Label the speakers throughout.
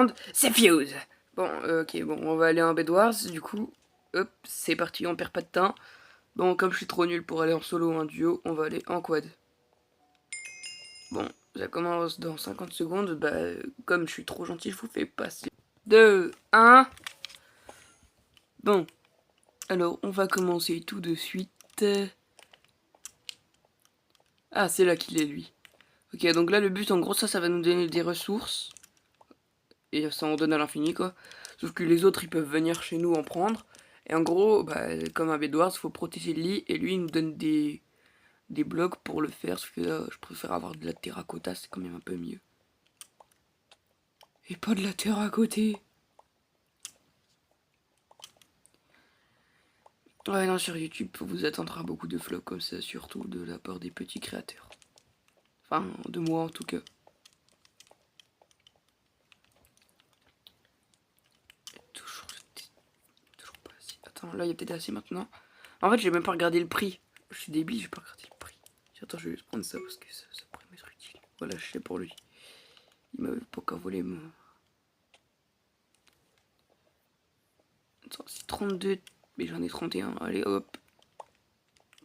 Speaker 1: secondes, c'est fuse. Bon, ok, bon, on va aller en Bedwars, du coup. Hop, c'est parti, on perd pas de temps. Bon, comme je suis trop nul pour aller en solo ou en duo, on va aller en quad. Bon, ça commence dans 50 secondes. Bah, comme je suis trop gentil, je vous fais passer. 2, 1. Bon, alors on va commencer tout de suite. Ah, c'est là qu'il est, lui. Ok, donc là, le but, en gros, ça va nous donner des ressources. Et ça en donne à l'infini, quoi. Sauf que les autres, ils peuvent venir chez nous en prendre. Et en gros, bah, comme un Bedwars, il faut protéger le lit. Et lui, il nous donne des blocs pour le faire. Sauf que là, je préfère avoir de la terracotta, c'est quand même un peu mieux. Et pas de la terre à côté. Ouais, non, sur YouTube, vous attendra beaucoup de flops comme ça, surtout de la part des petits créateurs. Enfin, de moi en tout cas. Toujours pas assez. Attends, là, il y a peut-être assez maintenant. En fait, j'ai même pas regardé le prix. Je suis débile, j'ai pas regardé le prix. Attends, je vais juste prendre ça parce que ça pourrait m'être utile. Voilà, je sais pour lui. Il m'avait pas qu'à voler mon... Attends, c'est 32, mais j'en ai 31. Allez, hop.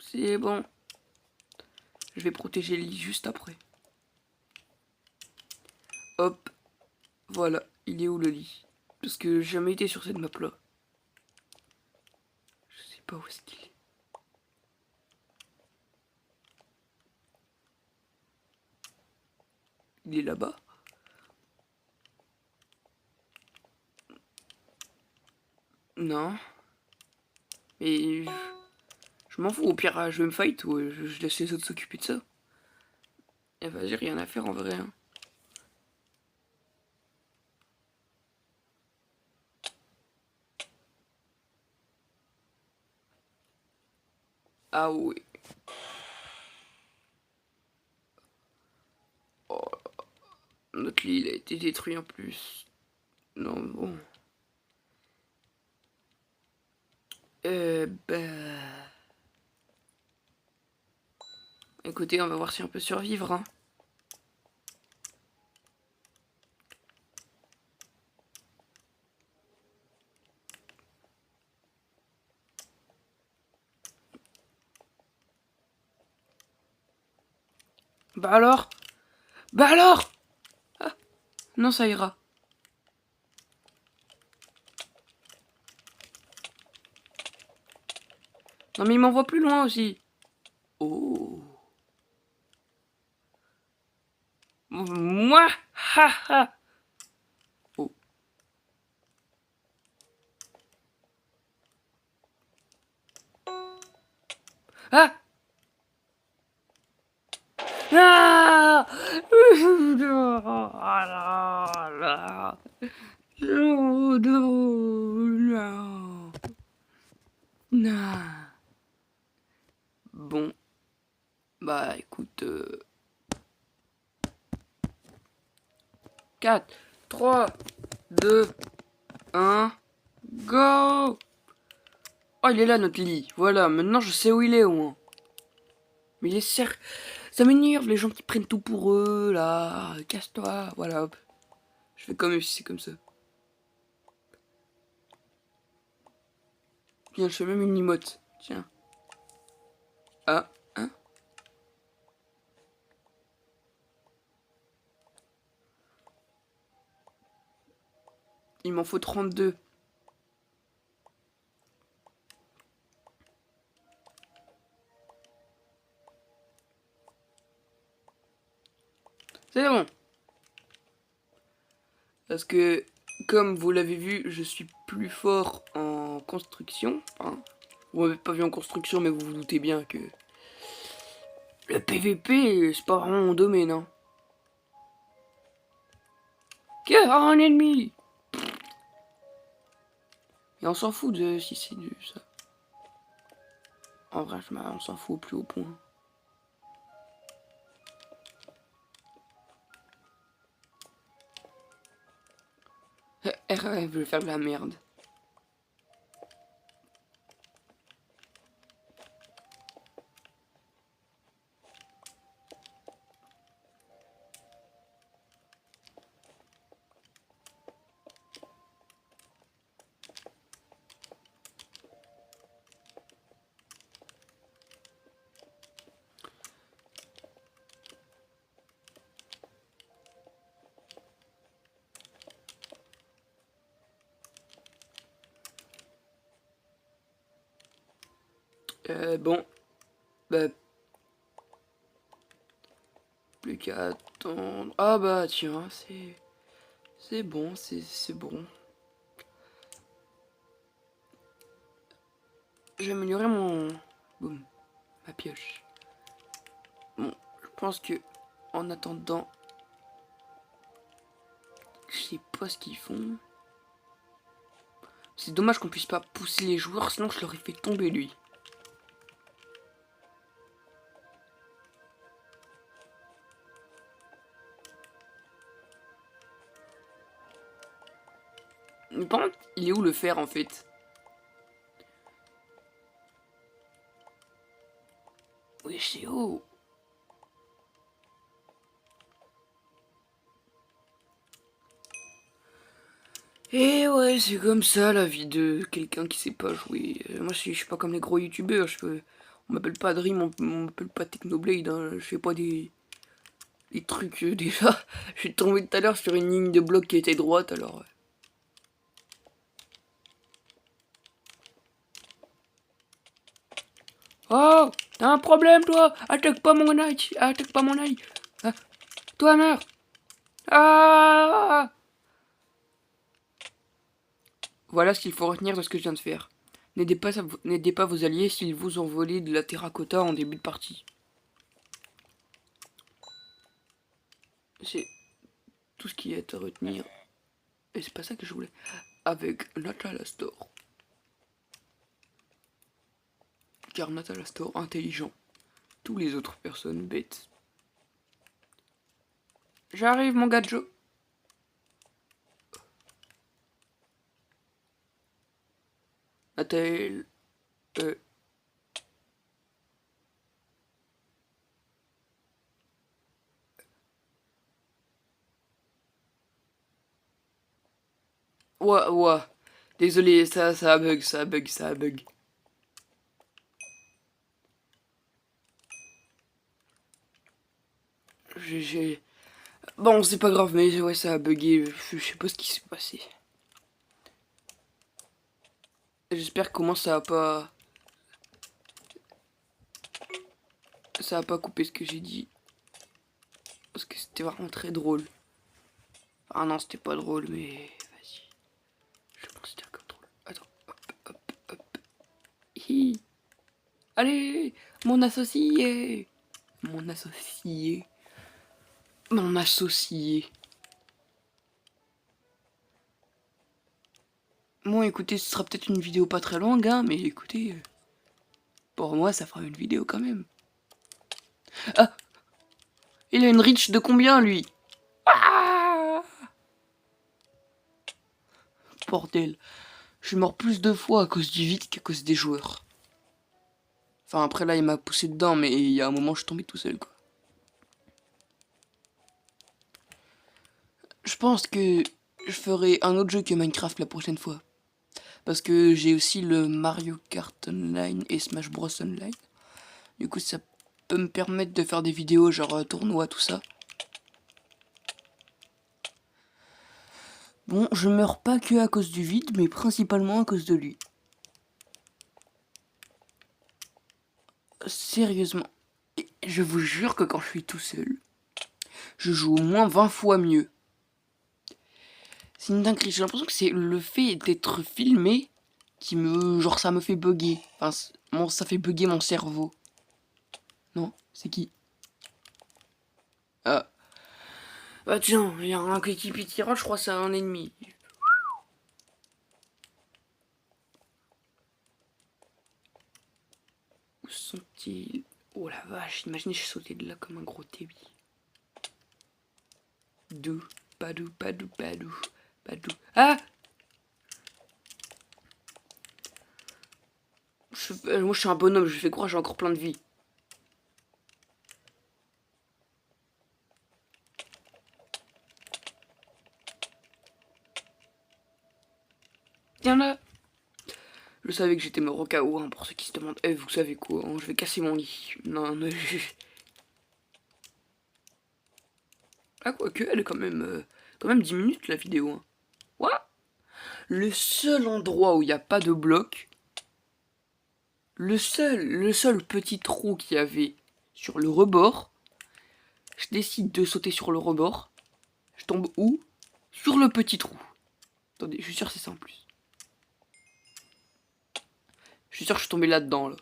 Speaker 1: C'est bon. Je vais protéger le lit juste après. Hop. Voilà. Il est où le lit? Parce que j'ai jamais été sur cette map là. Je sais pas où est-ce qu'il est. Il est là-bas. Non. Mais je m'en fous. Au pire, je vais me fight ou je laisse les autres s'occuper de ça. Et vas-y, rien à faire en vrai. Hein. Ah oui. Oh, notre lit, il a été détruit en plus. Non, bon. Bah... Écoutez, on va voir si on peut survivre. Hein. Bah alors? Bah alors? Ah, non, ça ira. Non, mais il m'envoie plus loin aussi. Oh. Moi? Ha ha. Oh. Ah! Ah! Non, non, non. Bon, bah écoute, 4, 3, 2, 1, go! Oh, il est là notre lit. Voilà, maintenant je sais où il est au moins. Mais il est certes... Ça m'énerve les gens qui prennent tout pour eux, là. Casse-toi, voilà, hop. Je fais comme si c'est comme ça. Tiens, je fais même une emote. Tiens. Ah, hein? Il m'en faut 32. C'est bon. Parce que, comme vous l'avez vu, je suis plus fort en construction. Hein. Vous m'avez pas vu en construction, mais vous vous doutez bien que... Le PVP, c'est pas vraiment mon domaine, hein. Que un ennemi! Et on s'en fout de si c'est du ça. En vrai, on s'en fout au plus haut point. RF veut faire de la merde. Bon, bah, plus qu'à attendre. Ah bah tiens, c'est bon, c'est bon. J'ai amélioré mon... Boum, ma pioche. Bon, je pense que en attendant, je sais pas ce qu'ils font. C'est dommage qu'on puisse pas pousser les joueurs, sinon je l'aurais fait tomber lui. Mais par contre, il est où le fer en fait? Oui, c'est où? Et ouais, c'est comme ça la vie de quelqu'un qui sait pas jouer. Moi, je suis pas comme les gros youtubeurs. On m'appelle pas Dream, on m'appelle pas Technoblade. Hein. Je fais pas des trucs déjà. Je suis tombé tout à l'heure sur une ligne de bloc qui était droite alors. Oh, t'as un problème toi? Attaque pas mon œil, attaque pas mon œil. Ah, toi meurs. Ah! Voilà ce qu'il faut retenir de ce que je viens de faire. N'aidez pas vos alliés s'ils vous ont volé de la terracotta en début de partie. C'est tout ce qui est à retenir. Et c'est pas ça que je voulais. Avec Natal Astor. Car Natal Astor intelligent. Tous les autres personnes bêtes. J'arrive mon gadjo. Natal... Ouais. Désolé, ça bug. J'ai... Bon, c'est pas grave, mais ouais, ça a bugué. Je sais pas ce qui s'est passé. J'espère qu'au moins ça a pas... Ça a pas coupé ce que j'ai dit. Parce que c'était vraiment très drôle. Ah non, c'était pas drôle, mais... Vas-y. Je considère comme drôle. Attends, hop. Hi. Allez, mon associé. Mon associé. Mon associé. Bon, écoutez, ce sera peut-être une vidéo pas très longue, hein, mais écoutez... Pour moi, ça fera une vidéo quand même. Ah! Il a une reach de combien, lui? Ah! Bordel. Je suis mort plus de fois à cause du vide qu'à cause des joueurs. Enfin, après, là, il m'a poussé dedans, mais il y a un moment, je suis tombé tout seul, quoi. Je pense que je ferai un autre jeu que Minecraft la prochaine fois. Parce que j'ai aussi le Mario Kart Online et Smash Bros Online. Du coup, ça peut me permettre de faire des vidéos genre tournoi, tout ça. Bon, je meurs pas que à cause du vide, mais principalement à cause de lui. Sérieusement. Et je vous jure que quand je suis tout seul, je joue au moins 20 fois mieux. C'est une dinguerie. J'ai l'impression que c'est le fait d'être filmé qui me... Genre ça me fait bugger. Enfin, ça fait bugger mon cerveau. Non, c'est qui? Ah. Bah tiens, il y a un coéquipier tirage, je crois que c'est un ennemi. Où sont-ils? Oh la vache, imaginez je sautais de là comme un gros tébi. Dou, padou. Ah! Moi je suis un bonhomme, je fais croire j'ai encore plein de vie. Tiens là! Je savais que j'étais mort au cas où, hein, pour ceux qui se demandent. Eh, vous savez quoi, hein, je vais casser mon lit. Non, mais... Ah, quoique, elle est quand même 10 minutes la vidéo. Hein. What? Le seul endroit où il n'y a pas de bloc, le seul petit trou qu'il y avait sur le rebord, je décide de sauter sur le rebord. Je tombe où? Sur le petit trou. Attendez, je suis sûr que c'est ça en plus. Je suis sûr que je suis tombé là-dedans, là.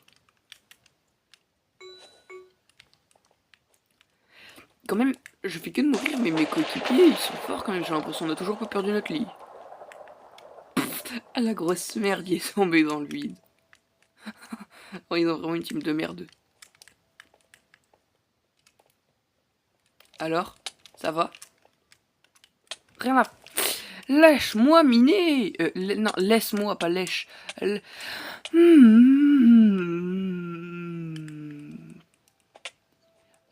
Speaker 1: Quand même, je fais que de mourir, mais mes coéquipiers, ils sont forts quand même. J'ai l'impression qu'on a toujours pas perdu notre lit. Ah, la grosse merde, il est tombé dans le vide. Oh, ils ont vraiment une team de merde. Alors, ça va? Rien à... Lâche-moi, miné. Non, laisse-moi, pas lèche.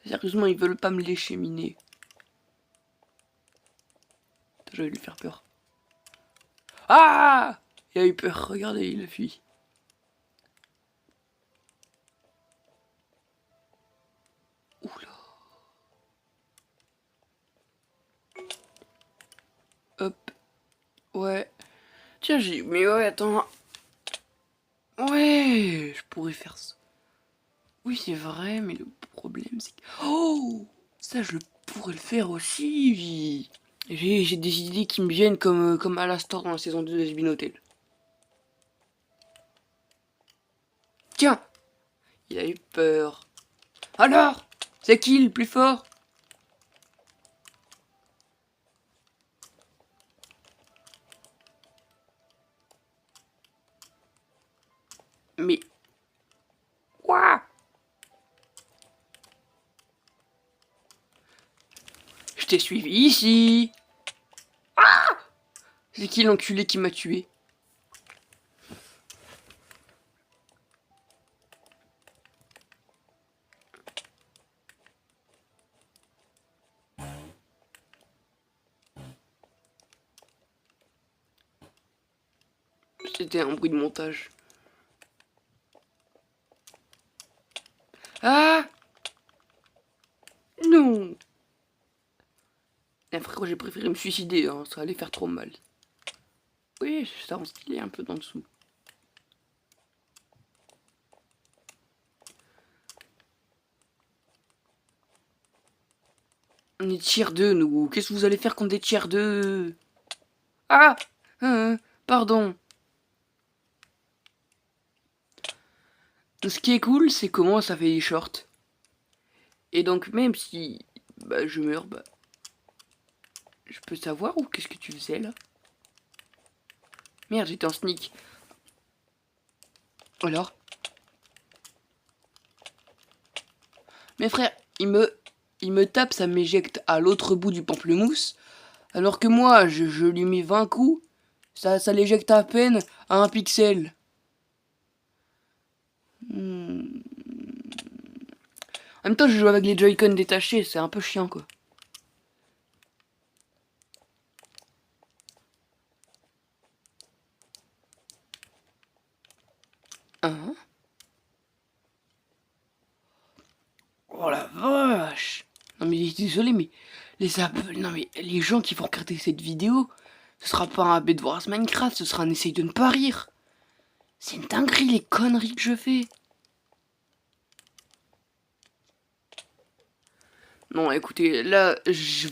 Speaker 1: Sérieusement, ils veulent pas me lécher, miné. Je vais lui faire peur. Ah! Il a eu peur, regardez, il a fui. Oula. Hop. Ouais. Tiens, j'ai... Mais ouais, attends. Ouais, je pourrais faire ça. Oui, c'est vrai, mais le problème, c'est que... Oh! Ça, je pourrais le faire aussi. J'ai des idées qui me viennent comme Alastor dans la saison 2 de Spin Hotel. Tiens! Il a eu peur. Alors? C'est qui le plus fort? Mais... Quoi? Je t'ai suivi ici. Ah! C'est qui l'enculé qui m'a tué? C'était un bruit de montage. Ah! Non! Eh, frérot, j'ai préféré me suicider, hein, ça allait faire trop mal. Oui, ça en stylé un peu d'en dessous. On est tiers 2, nous. Qu'est-ce que vous allez faire contre des tiers 2? Ah! Pardon. Ce qui est cool, c'est comment ça fait des shorts. Et donc, même si bah, je meurs, bah, je peux savoir ou qu'est-ce que tu faisais là? Merde, j'étais en sneak. Alors? Mes frères, il me tape, ça m'éjecte à l'autre bout du pamplemousse. Alors que moi, je lui mets 20 coups, ça l'éjecte à peine à un pixel. En même temps, je joue avec les Joy-Con détachés, c'est un peu chiant quoi. Hein? Oh la vache! Non mais désolé, mais non mais les gens qui vont regarder cette vidéo, ce sera pas un Bed Wars Minecraft, ce sera un essaye de ne pas rire. C'est une dinguerie les conneries que je fais. Non, écoutez, là, je...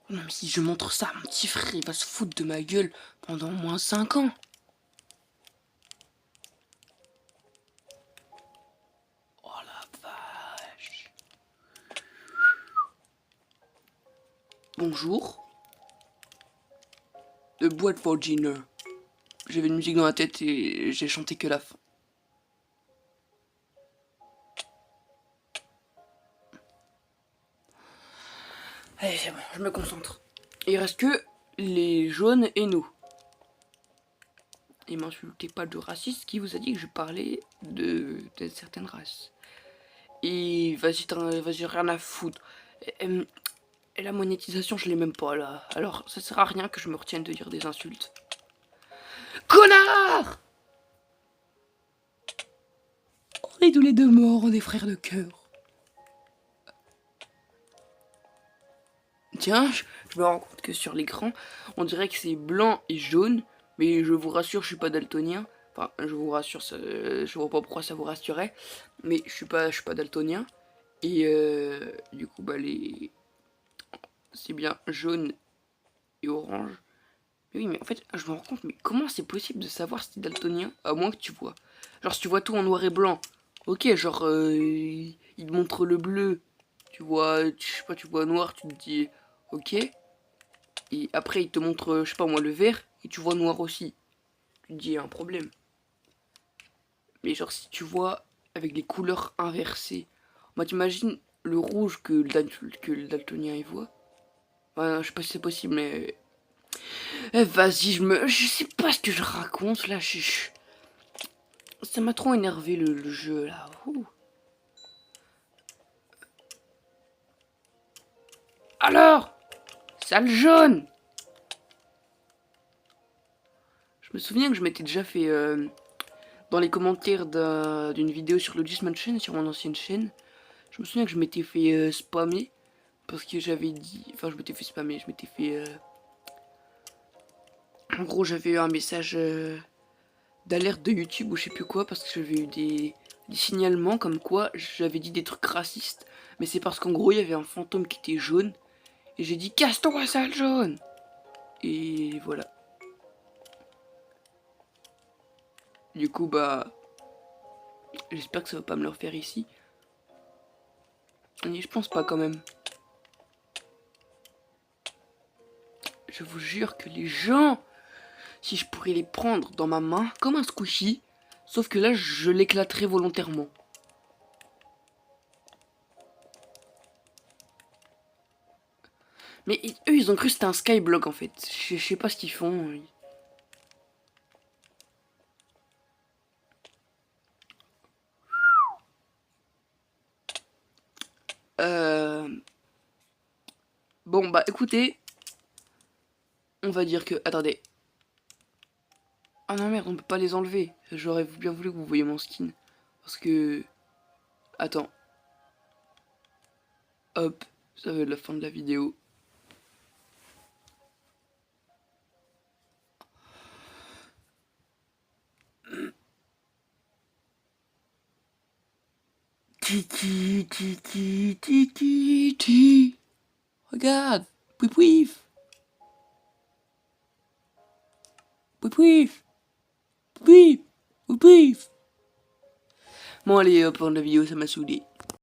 Speaker 1: Non mais si je montre ça à mon petit frère, il va se foutre de ma gueule pendant au moins 5 ans. Oh la vache. Bonjour. The boîte for dinner. J'avais une musique dans la tête et j'ai chanté que la fin. Allez, c'est bon, je me concentre. Il reste que les jaunes et nous. Et m'insultez pas de raciste qui vous a dit que je parlais de certaines races. Et vas-y, rien à foutre. Et la monétisation, je l'ai même pas là. Alors, ça sert à rien que je me retienne de dire des insultes. Connard! On est tous les deux morts, on est frères de cœur. Tiens, je me rends compte que sur l'écran, on dirait que c'est blanc et jaune, mais je vous rassure, je suis pas daltonien. Enfin, je vous rassure, je vois pas pourquoi ça vous rassurait, mais je suis pas daltonien. Et du coup, bah c'est bien jaune et orange. Mais oui, mais en fait, je me rends compte, mais comment c'est possible de savoir si t'es daltonien, à moins que tu vois. Genre, si tu vois tout en noir et blanc, ok, genre, il te montre le bleu, tu vois, je sais pas, tu vois noir, tu te dis, ok. Et après, il te montre, je sais pas moi, le vert, et tu vois noir aussi. Tu te dis, il y a un problème. Mais genre, si tu vois avec les couleurs inversées, moi, t'imagines le rouge que le daltonien il voit. Ouais, je sais pas si c'est possible, mais. Vas-y, je sais pas ce que je raconte là. Ça m'a trop énervé le jeu là. Ouh. Alors, sale jaune. Je me souviens que je m'étais déjà fait dans les commentaires d'une vidéo sur Logis Mansion, sur mon ancienne chaîne. Je me souviens que je m'étais fait spammer parce que j'avais dit. Enfin, je m'étais fait spammer, je m'étais fait. En gros, j'avais eu un message d'alerte de YouTube ou je sais plus quoi parce que j'avais eu des signalements comme quoi j'avais dit des trucs racistes. Mais c'est parce qu'en gros, il y avait un fantôme qui était jaune. Et j'ai dit casse-toi, sale jaune. Et voilà. Du coup, bah. J'espère que ça va pas me le refaire ici. Mais je pense pas quand même. Je vous jure que les gens, si je pourrais les prendre dans ma main comme un squishy, sauf que là je l'éclaterais volontairement. Mais eux ils ont cru que c'était un skyblock en fait. Je sais pas ce qu'ils font. Euh... Bon bah écoutez, on va dire que... Attendez. Ah non merde, on peut pas les enlever. J'aurais bien voulu que vous voyiez mon skin. Parce que... Attends. Hop, ça va être la fin de la vidéo. Titi, titi, titi, titi. Regarde, pouif pouif. Pouif pouif. Pouif, pouif. Bon allez, hop, fin de la vidéo, ça m'a saoulé.